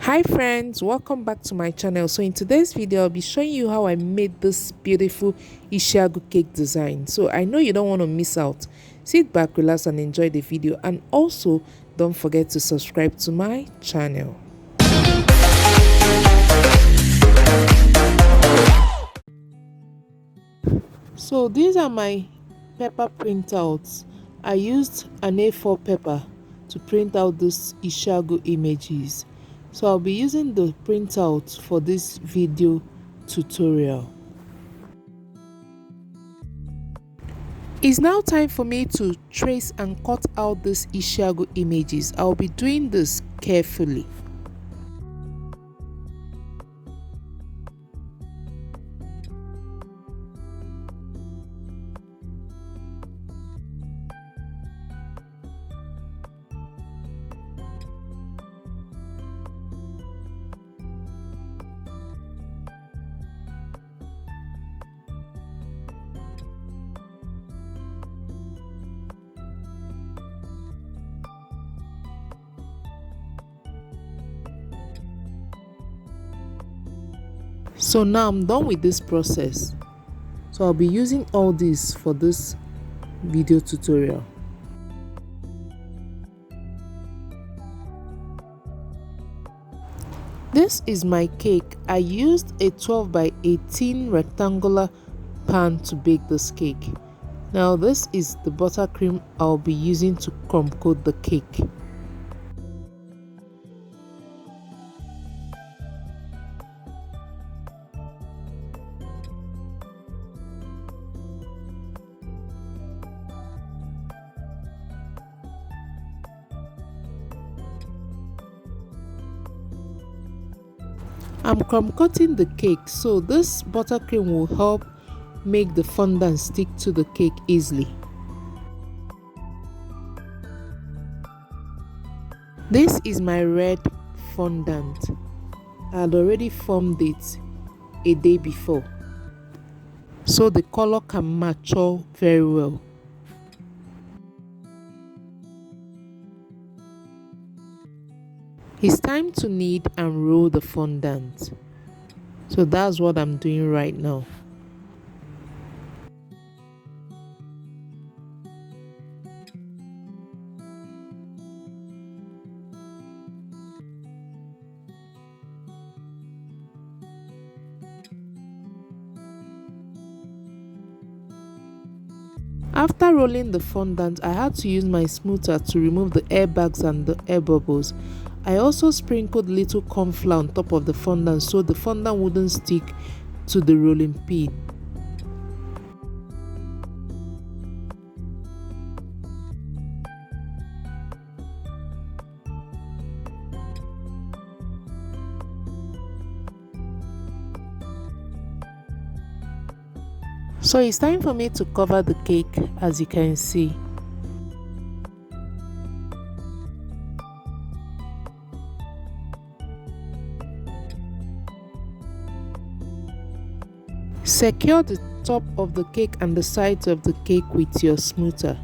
Hi friends, welcome back to my channel. So in today's video I'll be showing you how I made this beautiful isago cake design. So I know you don't want to miss out. Sit back, relax and enjoy the video, and also don't forget to subscribe to my channel. So these are my paper printouts. I used an A4 paper to print out these isago images. So I'll be using the printout for this video tutorial. It's now time for me to trace and cut out these isago images. I'll be doing this carefully. So now I'm done with this process. So I'll be using all this for this video tutorial. This is my cake. I used a 12 by 18 rectangular pan to bake this cake. Now this is the buttercream I'll be using to crumb coat the cake. I'm crumb coating the cake, so this buttercream will help make the fondant stick to the cake easily. This is my red fondant. I had already formed it a day before, so the color can mature very well. It's time to knead and roll the fondant. So that's what I'm doing right now. After rolling the fondant, I had to use my smoother to remove the air bags and the air bubbles. I also sprinkled little corn flour on top of the fondant so the fondant wouldn't stick to the rolling pin. So it's time for me to cover the cake, as you can see. Secure the top of the cake and the sides of the cake with your smoother.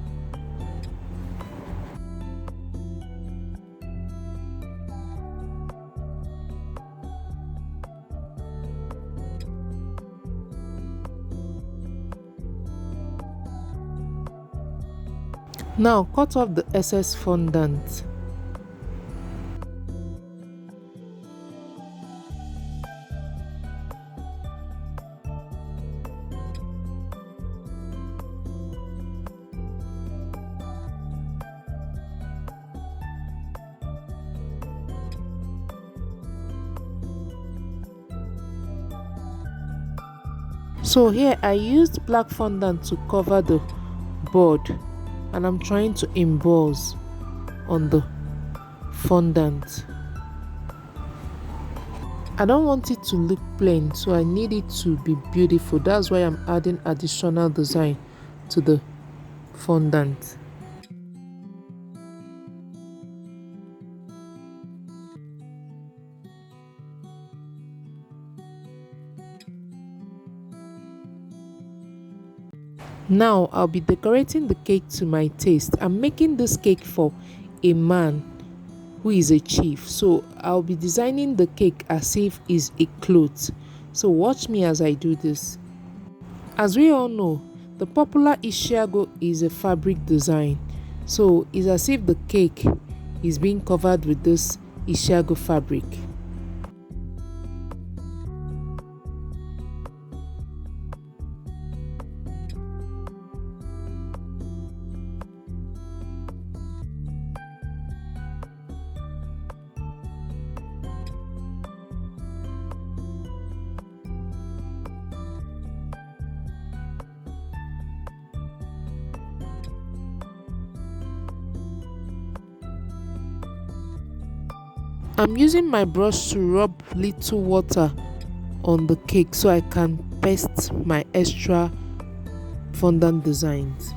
Now cut off the excess fondant. So here I used black fondant to cover the board, and I'm trying to emboss on the fondant. I don't want it to look plain, so I need it to be beautiful. That's why I'm adding additional design to the fondant. Now I'll be decorating the cake to my taste. I'm making this cake for a man who is a chief. So I'll be designing the cake as if it's a cloth. So watch me as I do this. As we all know, the popular isago is a fabric design. So it's as if the cake is being covered with this isago fabric. I'm using my brush to rub little water on the cake so I can paste my extra fondant designs.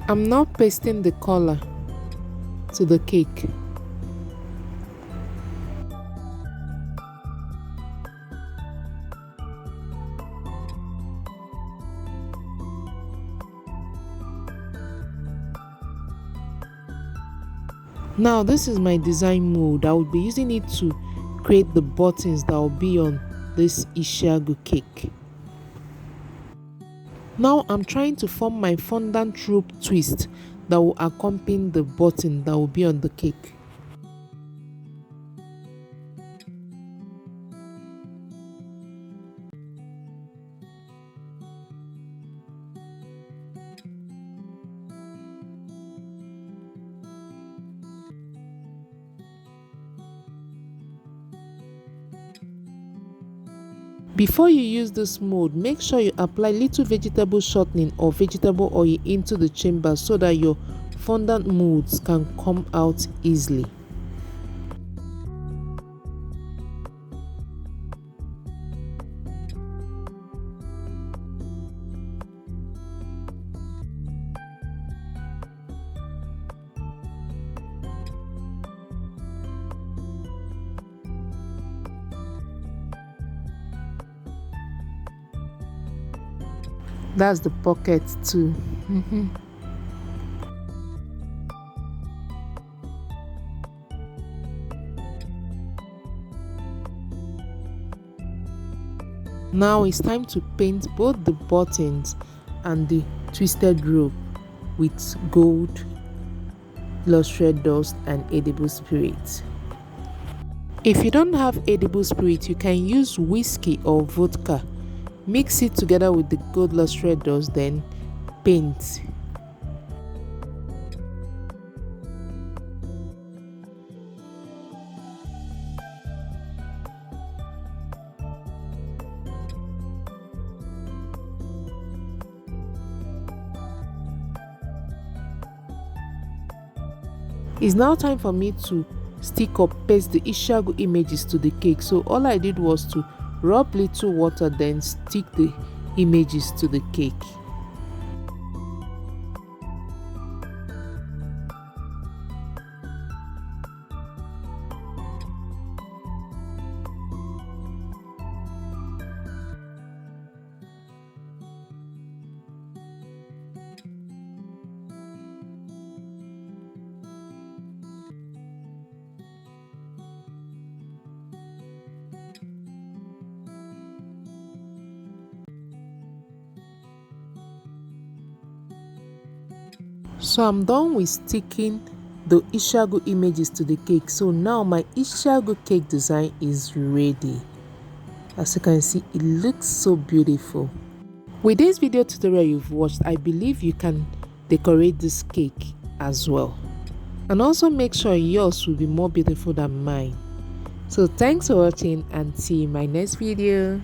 I'm now pasting the color to the cake. Now this is my design mold. I will be using it to create the buttons that will be on this isago cake. Now I'm trying to form my fondant rope twist that will accompany the button that will be on the cake. Before you use this mold, make sure you apply little vegetable shortening or vegetable oil into the chamber so that your fondant molds can come out easily. That's the pocket too. Now it's time to paint both the buttons and the twisted rope with gold, lustrous dust and edible spirit. If you don't have edible spirit, you can use whiskey or vodka. Mix it together with the gold lustrous dust, then paint. It's now time for me to stick or paste the isago images to the cake. So all I did was to rub little water, then stick the images to the cake. So I'm done with sticking the isago images to the cake. So now my isago cake design is ready. As you can see, it looks so beautiful. With this video tutorial you've watched, I believe you can decorate this cake as well. And also make sure yours will be more beautiful than mine. So thanks for watching and see you in my next video.